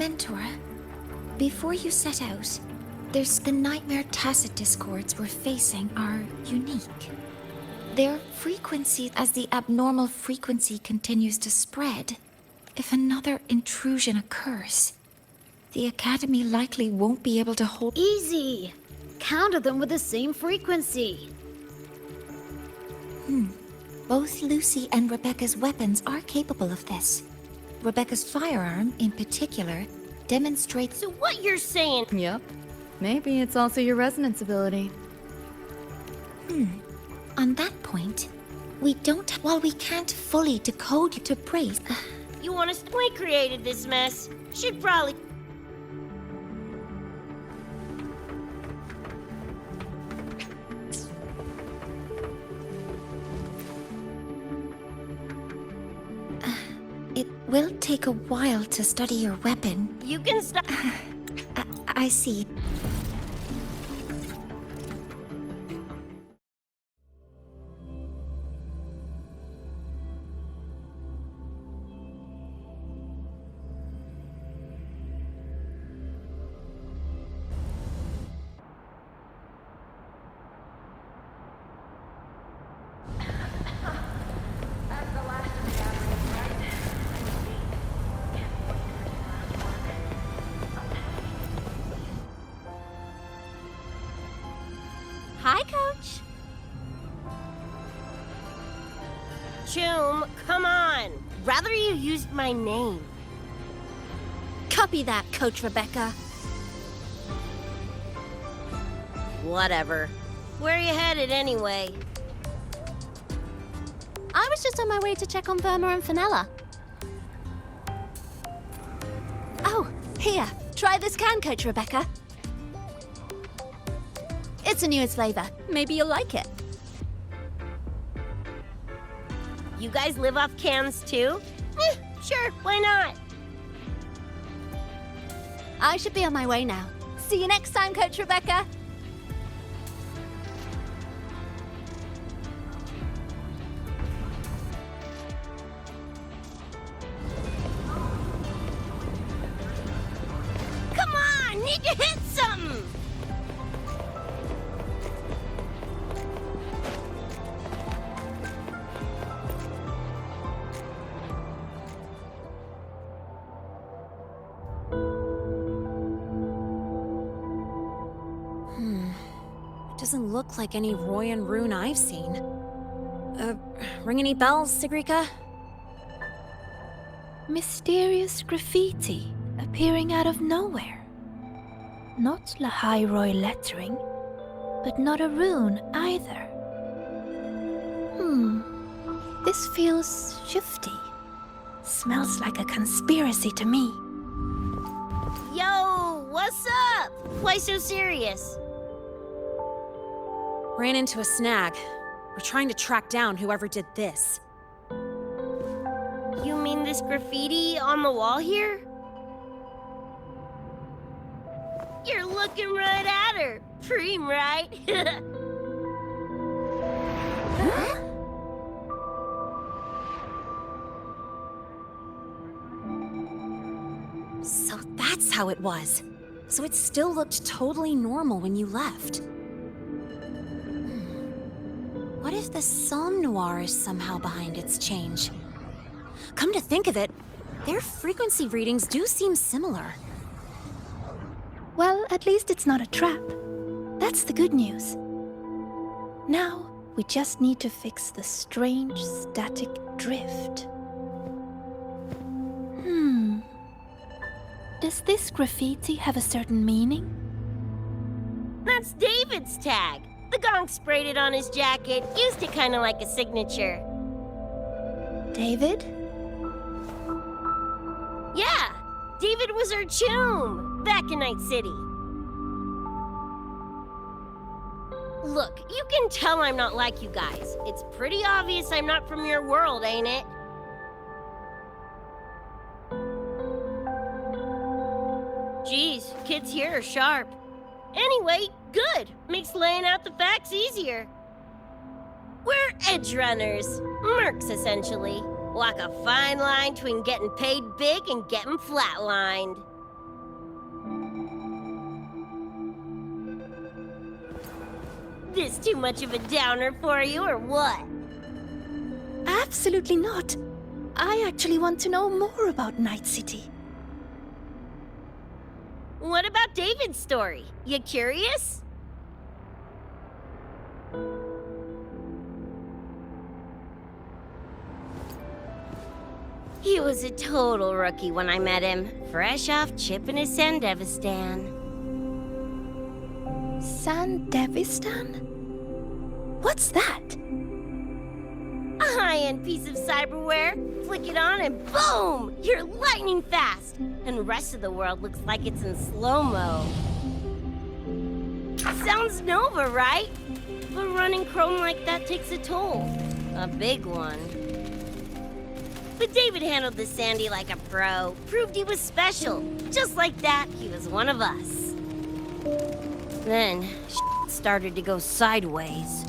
Mentor, before you set out, there's the nightmare tacit discords we're facing are unique. Their frequency, as the abnormal frequency continues to spread, if another intrusion occurs, the Academy likely won't be able to hold— Easy! Counter them with the same frequency. Both Lucy and Rebecca's weapons are capable of this. Rebecca's firearm, in particular, demonstrates— So what you're saying— Yep. Maybe it's also your resonance ability. On that point, while we can't fully decode to praise— You want us— We created this mess. Should probably— it will take a while to study your weapon. You can stop— I see. Hi, Coach. Choom, come on. Rather you used my name. Copy that, Coach Rebecca. Whatever. Where are you headed anyway? I was just on my way to check on Verma and Fenella. Oh, here. Try this can, Coach Rebecca. It's the newest flavor. Maybe you'll like it. You guys live off cans too? Sure, why not? I should be on my way now. See you next time, Coach Rebecca. Come on, need to hit something! Doesn't look like any Royan rune I've seen. Ring any bells, Sigrika? Mysterious graffiti appearing out of nowhere. Not Lahairoi lettering, but not a rune either. This feels shifty. Smells like a conspiracy to me. Yo, what's up? Why so serious? Ran into a snag. We're trying to track down whoever did this. You mean this graffiti on the wall here? You're looking right at her. Preem, right? So that's how it was. So it still looked totally normal when you left. What if the Somme Noir is somehow behind its change? Come to think of it, their frequency readings do seem similar. Well, at least it's not a trap. That's the good news. Now, we just need to fix the strange static drift. Does this graffiti have a certain meaning? That's David's tag. The gonk sprayed it on his jacket, used it kind of like a signature. David? Yeah, David was our choom back in Night City. Look, you can tell I'm not like you guys. It's pretty obvious I'm not from your world, ain't it? Geez, kids here are sharp. Anyway, good. Makes laying out the facts easier. We're Edgerunners. Mercs, essentially. Walk a fine line between getting paid big and getting flatlined. This too much of a downer for you, or what? Absolutely not. I actually want to know more about Night City. What about David's story? You curious? He was a total rookie when I met him, fresh off chipping his Sandevistan. Sandevistan? What's that? A high-end piece of cyberware. Flick it on and boom! You're lightning fast! And the rest of the world looks like it's in slow-mo. Sounds Nova, right? But running chrome like that takes a toll. A big one. But David handled the Sandy like a pro. Proved he was special. Just like that, he was one of us. Then, started to go sideways.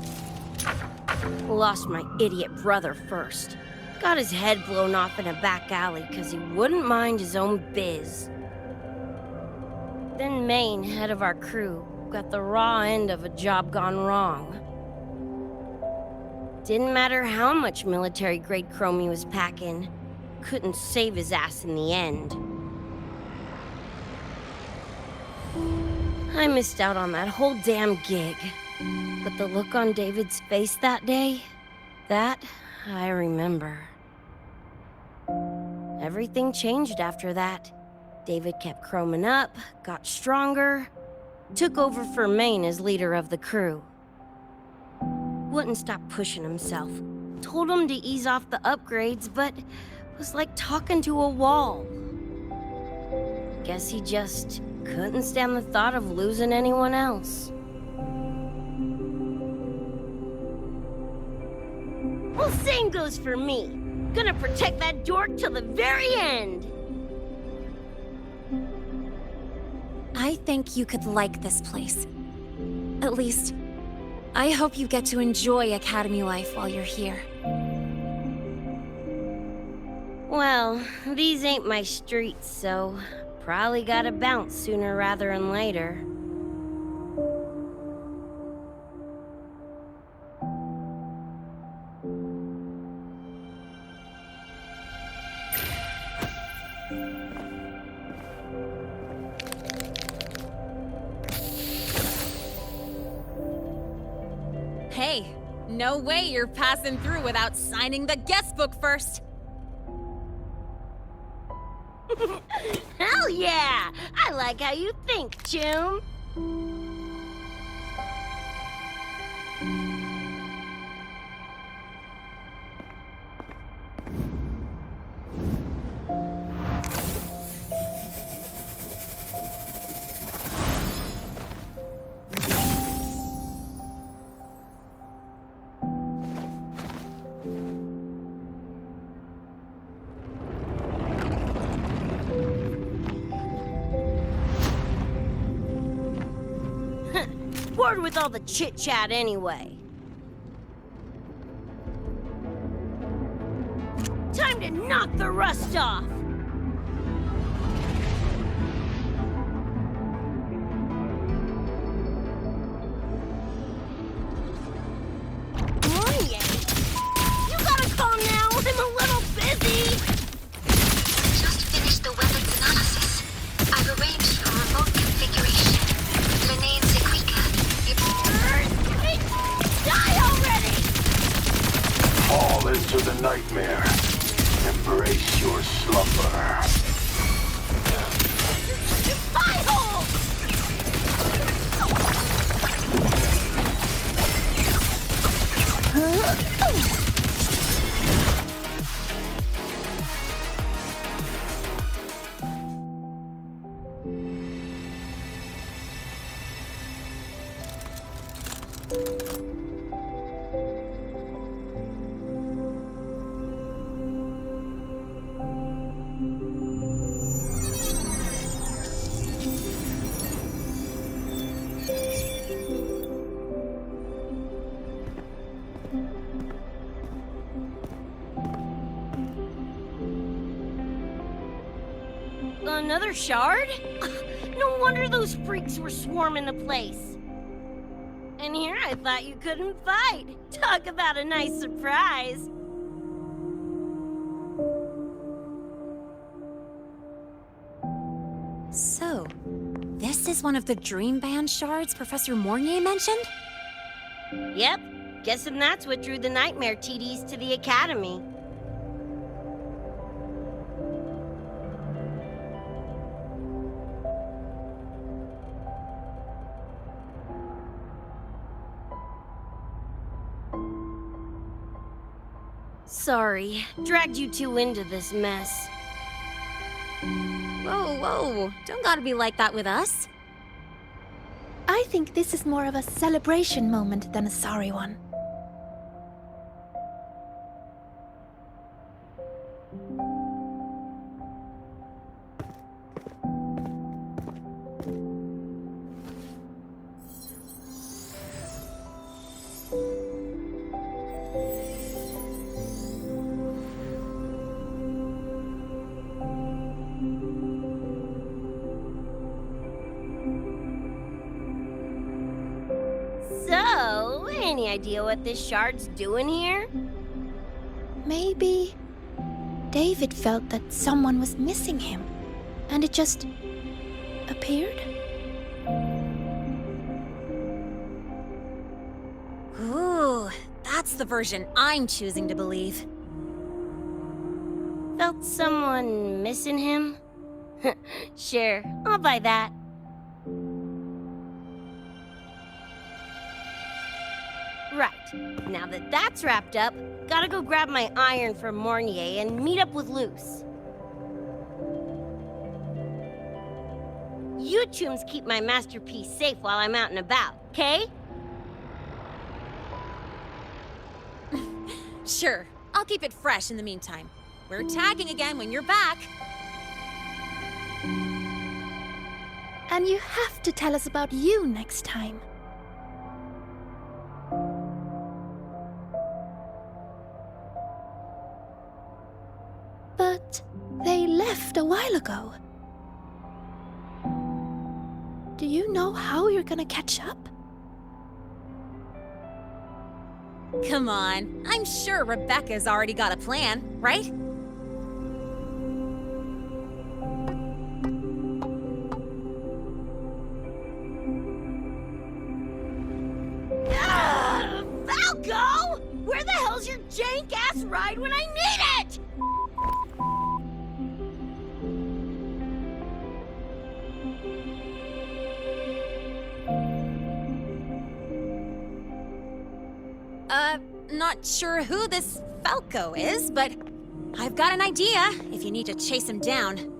Lost my idiot brother first. Got his head blown off in a back alley because he wouldn't mind his own biz. Then Maine, head of our crew, got the raw end of a job gone wrong. Didn't matter how much military-grade chrome he was packing, couldn't save his ass in the end. I missed out on that whole damn gig. But the look on David's face that day, that I remember. Everything changed after that. David kept chroming up, got stronger, took over for Maine as leader of the crew. Wouldn't stop pushing himself. Told him to ease off the upgrades, but was like talking to a wall. Guess he just couldn't stand the thought of losing anyone else. Well, same goes for me. Gonna protect that dork till the very end. I think you could like this place. At least, I hope you get to enjoy Academy life while you're here. Well, these ain't my streets, so probably gotta bounce sooner rather than later. Hey, no way you're passing through without signing the guest book first! Hell yeah! I like how you think, Chum. Bored with all the chit-chat anyway. Time to knock the rust off! Morning, you gotta call now, I'm a little busy! Just finished the weapons analysis. I've arranged for remote configuration. Lene and Sequika, Die already! Fall into the nightmare. Embrace your slumber. Spy hole! Another shard? No wonder those freaks were swarming the place. And here I thought you couldn't fight. Talk about a nice surprise. So, this is one of the Dream Band shards Professor Mornier mentioned? Yep. Guessing that's what drew the Nightmare TDs to the Academy. Sorry, dragged you two into this mess. Whoa, whoa, don't gotta be like that with us. I think this is more of a celebration moment than a sorry one. So, any idea what this shard's doing here? Maybe David felt that someone was missing him, and it just appeared? Ooh, that's the version I'm choosing to believe. Felt someone missing him? Sure, I'll buy that. Right, now that that's wrapped up, gotta go grab my iron from Mornier and meet up with Luce. You chooms keep my masterpiece safe while I'm out and about, okay? Sure, I'll keep it fresh in the meantime. We're tagging again when you're back. And you have to tell us about you next time. But they left a while ago. Do you know how you're gonna catch up? Come on, I'm sure Rebecca's already got a plan, right? Falco! Where the hell's your jank-ass ride when I need it? Not sure who this Falco is, but I've got an idea if you need to chase him down.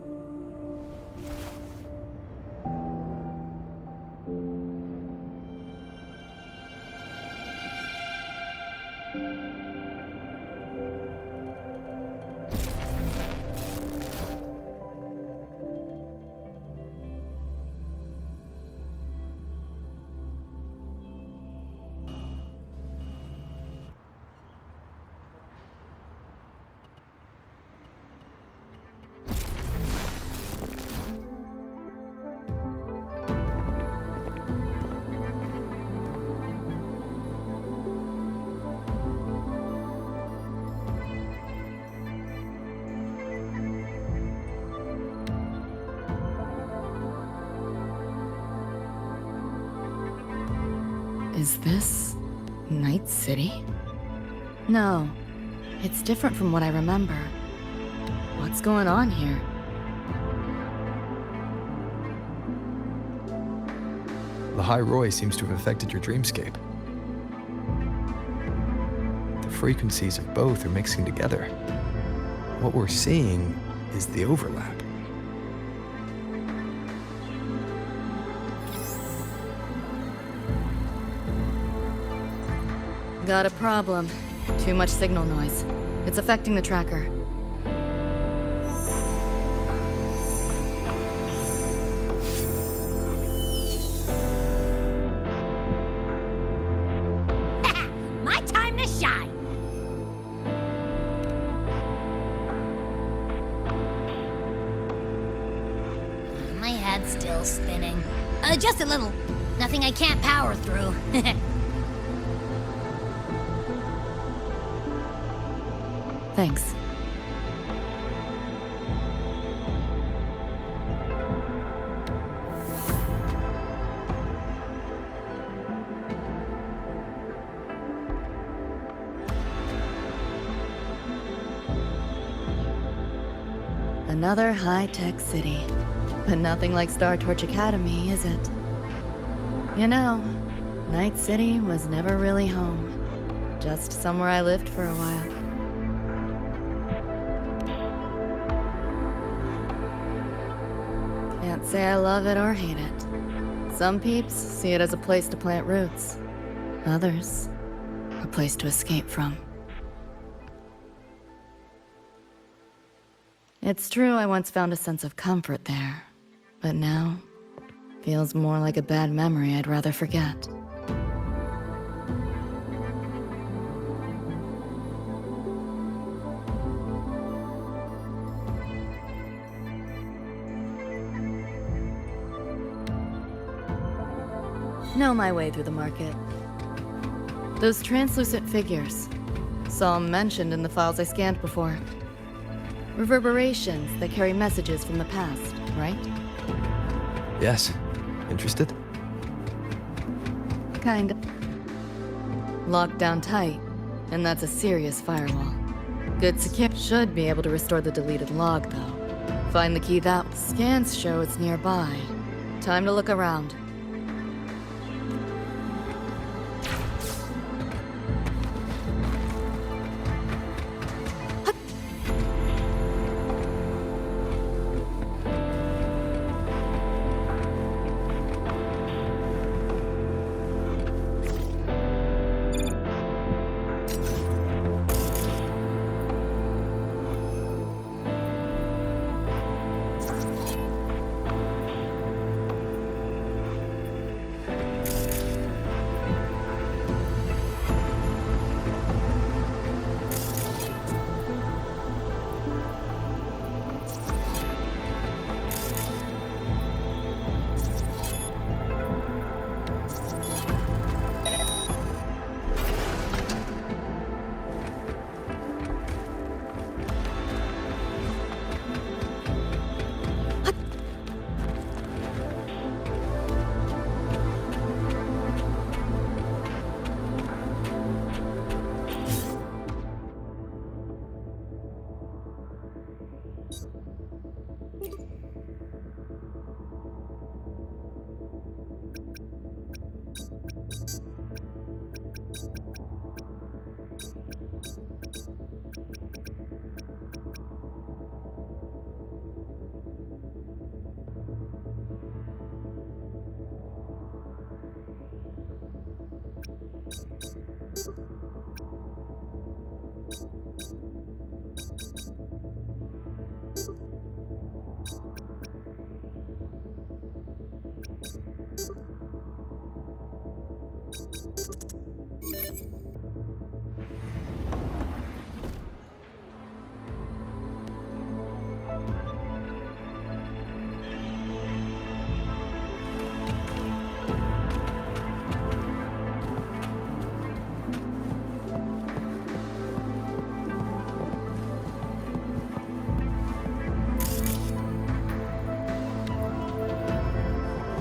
Is this Night City? No, it's different from what I remember. What's going on here? The High Roy seems to have affected your dreamscape. The frequencies of both are mixing together. What we're seeing is the overlap. Got a problem. Too much signal noise. It's affecting the tracker. My time to shine! My head's still spinning. Just a little. Nothing I can't power through. Thanks. Another high-tech city. But nothing like Star Torch Academy, is it? You know, Night City was never really home. Just somewhere I lived for a while. Can't say I love it or hate it. Some peeps see it as a place to plant roots. Others, a place to escape from. It's true I once found a sense of comfort there, but now, feels more like a bad memory I'd rather forget. Know my way through the market. Those translucent figures. Saw 'em mentioned in the files I scanned before. Reverberations that carry messages from the past, right? Yes. Interested? Kinda. Locked down tight, and that's a serious firewall. Good security should be able to restore the deleted log, though. Find the key that scans show it's nearby. Time to look around.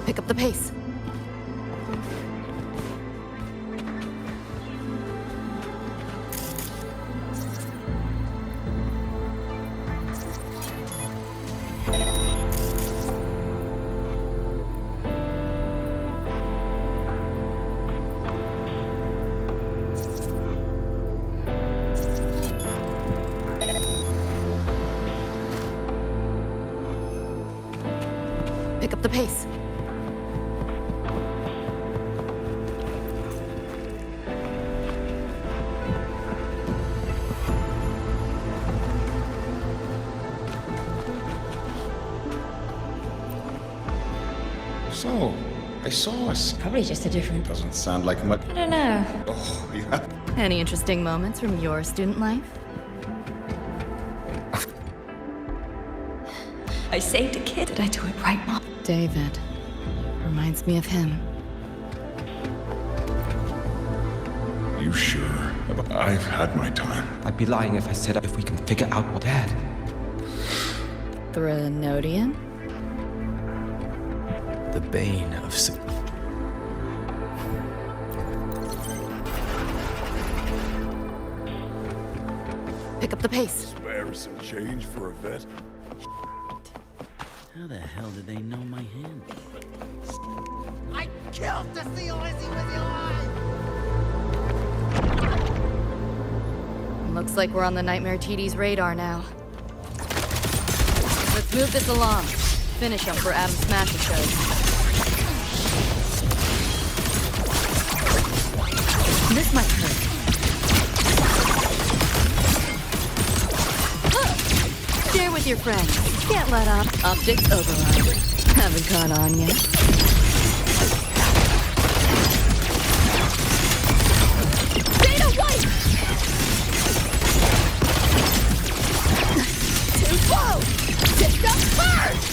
Pick up the pace. Pick up the pace. So, I saw us. Probably just a different... Doesn't sound like much. I don't know. Oh, yeah. Any interesting moments from your student life? I saved a kid. Did I do it right, Mom? David. Reminds me of him. You sure I've had my time. I'd be lying if I said if we can figure out what Dad. Threnodian? The bane of Pick up the pace. Spare some change for a vet. How the hell did they know my hand? I killed to see Lizzie alive! Looks like we're on the Nightmare TD's radar now. Let's move this along. Finish him for Adam Smasher shows. This might hurt. Share with your friends. Can't let up. Optics override. Haven't caught on yet. Data White! Too slow! System first!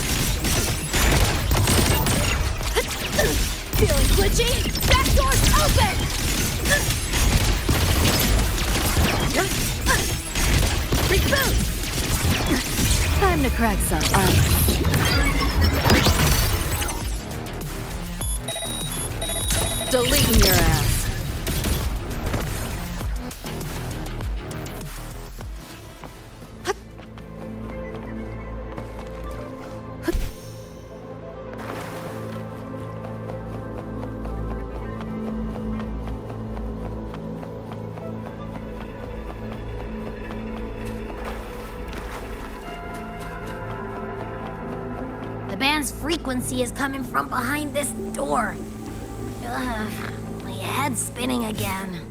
Feeling glitchy? Back door's open! Reboot! Time to crack some ice. Deleting your ass. The band's frequency is coming from behind this door. Ugh, my head's spinning again.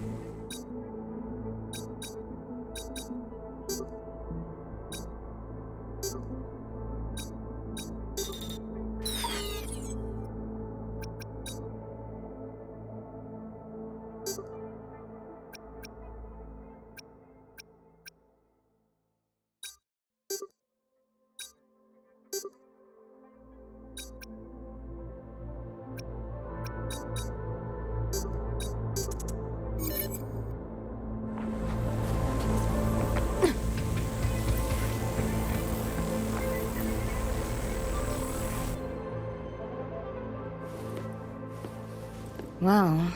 Well,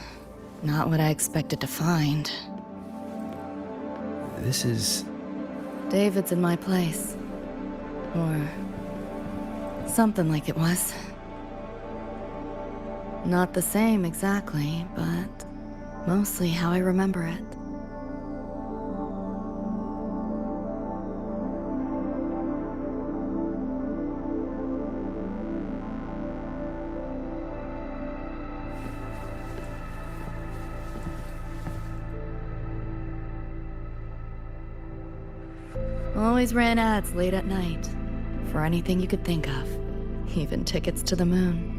not what I expected to find. This is... David's in my place. Or... something like it was. Not the same exactly, but mostly how I remember it. Always ran ads late at night. For anything you could think of. Even tickets to the moon.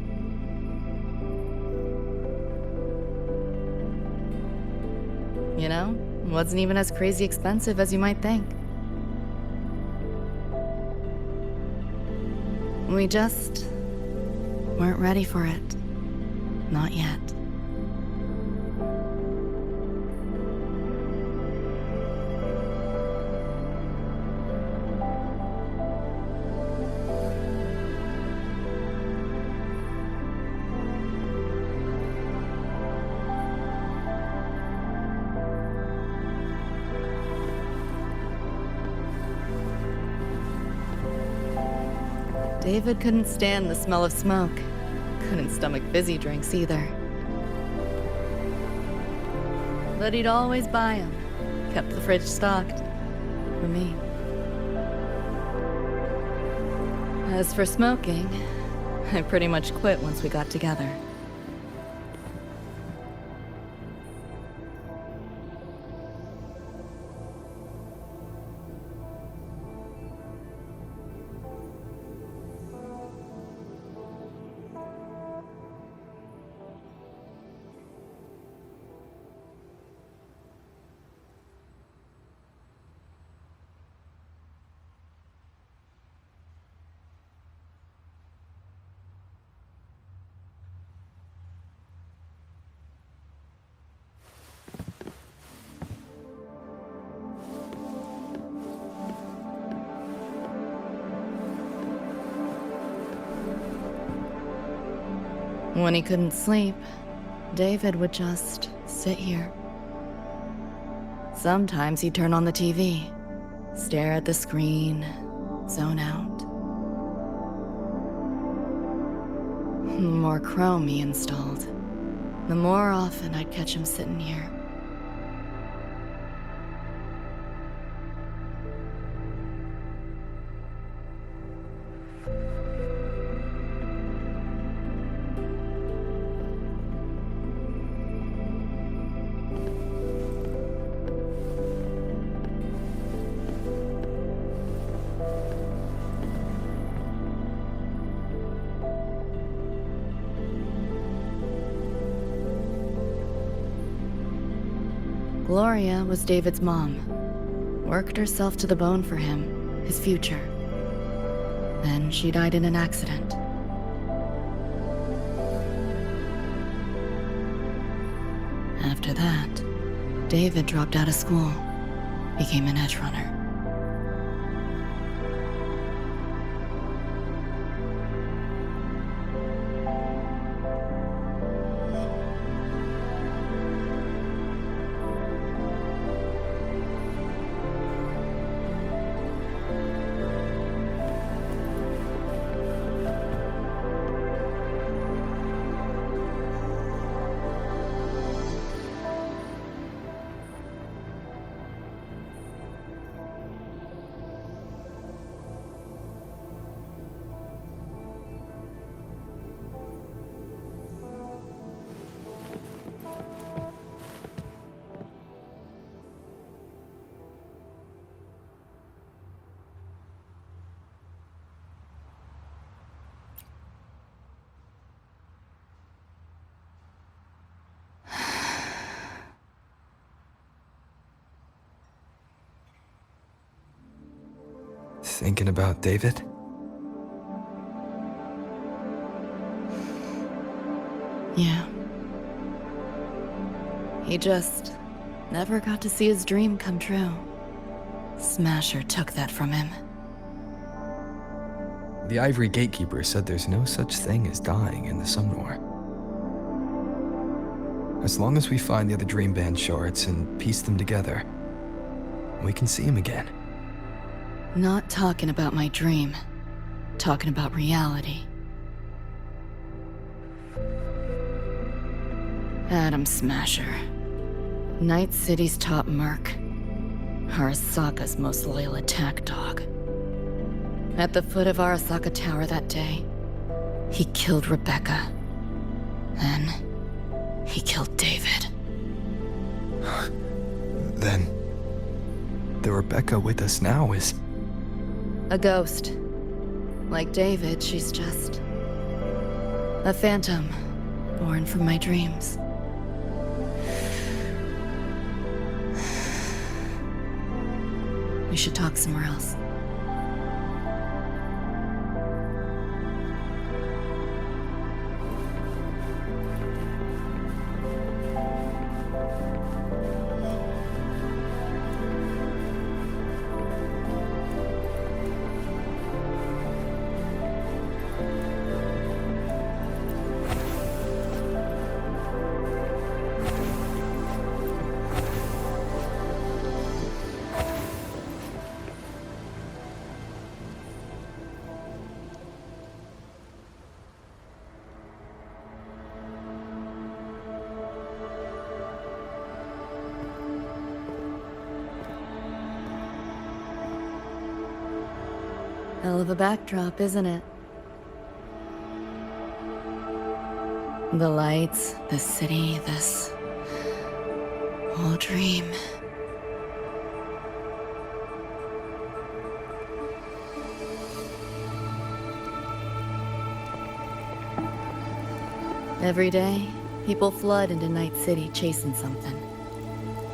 You know, wasn't even as crazy expensive as you might think. We just weren't ready for it. Not yet. David couldn't stand the smell of smoke. Couldn't stomach fizzy drinks either. But he'd always buy them. Kept the fridge stocked. For me. As for smoking, I pretty much quit once we got together. When he couldn't sleep, David would just sit here. Sometimes he'd turn on the TV, stare at the screen, zone out. The more Chrome he installed, the more often I'd catch him sitting here. Gloria was David's mom. Worked herself to the bone for him, his future. Then she died in an accident. After that, David dropped out of school, became an Edgerunner. Thinking about David? Yeah. He just never got to see his dream come true. Smasher took that from him. The Ivory Gatekeeper said there's no such thing as dying in the Sumnor. As long as we find the other Dream Band shards and piece them together, we can see him again. Not talking about my dream. Talking about reality. Adam Smasher. Night City's top merc. Arasaka's most loyal attack dog. At the foot of Arasaka Tower that day, he killed Rebecca. Then, he killed David. Then, the Rebecca with us now is... a ghost. Like David, she's just... a phantom, born from my dreams. We should talk somewhere else. Hell of a backdrop, isn't it? The lights, the city, this whole dream. Every day, people flood into Night City chasing something.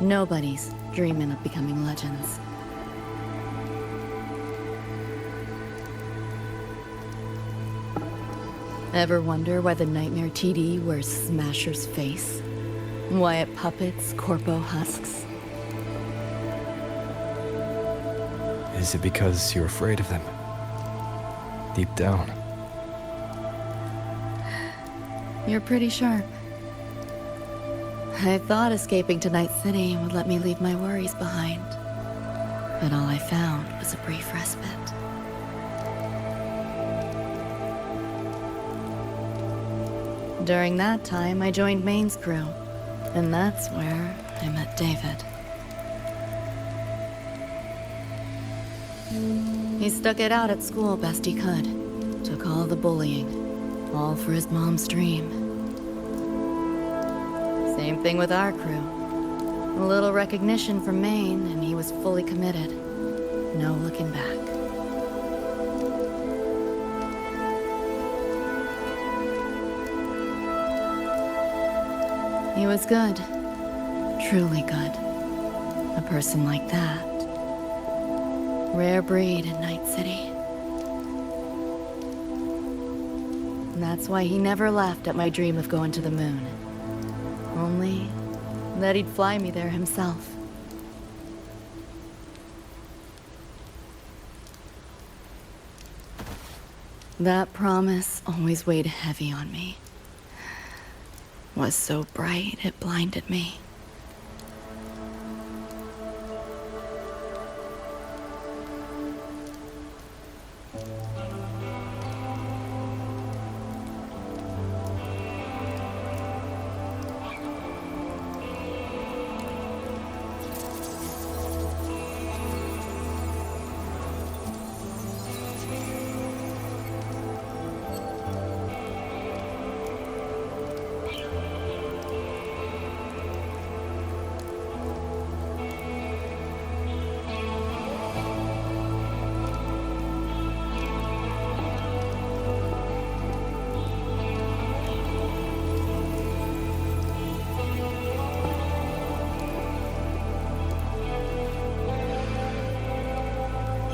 Nobody's dreaming of becoming legends. Ever wonder why the Nightmare TD wears Smasher's face? Why it puppets Corpo husks? Is it because you're afraid of them? Deep down. You're pretty sharp. I thought escaping to Night City would let me leave my worries behind. But all I found was a brief respite. During that time, I joined Maine's crew. And that's where I met David. He stuck it out at school best he could. Took all the bullying. All for his mom's dream. Same thing with our crew. A little recognition from Maine, and he was fully committed. No looking back. He was good. Truly good. A person like that. Rare breed in Night City. And that's why he never laughed at my dream of going to the moon. Only that he'd fly me there himself. That promise always weighed heavy on me. Was so bright it blinded me.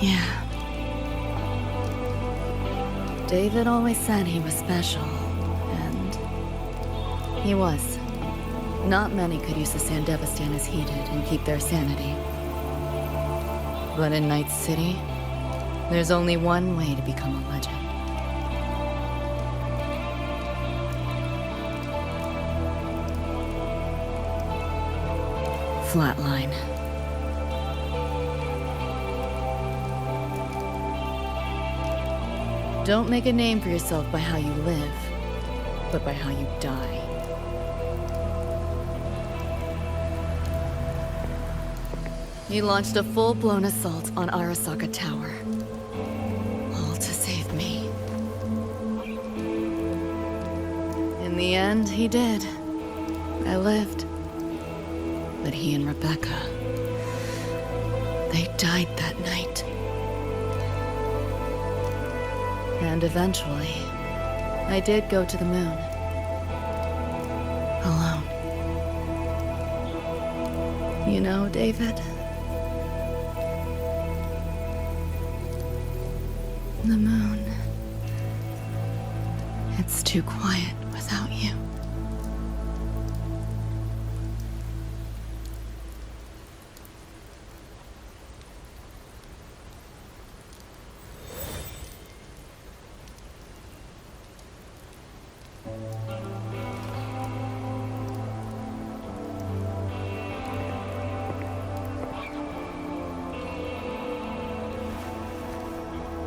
Yeah. David always said he was special, and he was. Not many could use the Sandevistan as he did and keep their sanity. But in Night City, there's only one way to become a legend. Flatline. Don't make a name for yourself by how you live, but by how you die. He launched a full-blown assault on Arasaka Tower. All to save me. In the end, he did. I lived. But he and Rebecca, they died that night. And eventually, I did go to the moon. Alone. You know, David? The moon. It's too quiet without you.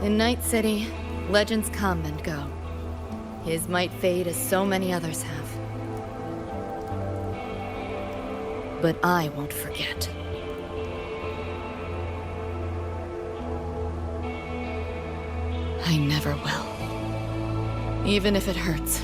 In Night City, legends come and go. His might fade as so many others have. But I won't forget. I never will. Even if it hurts.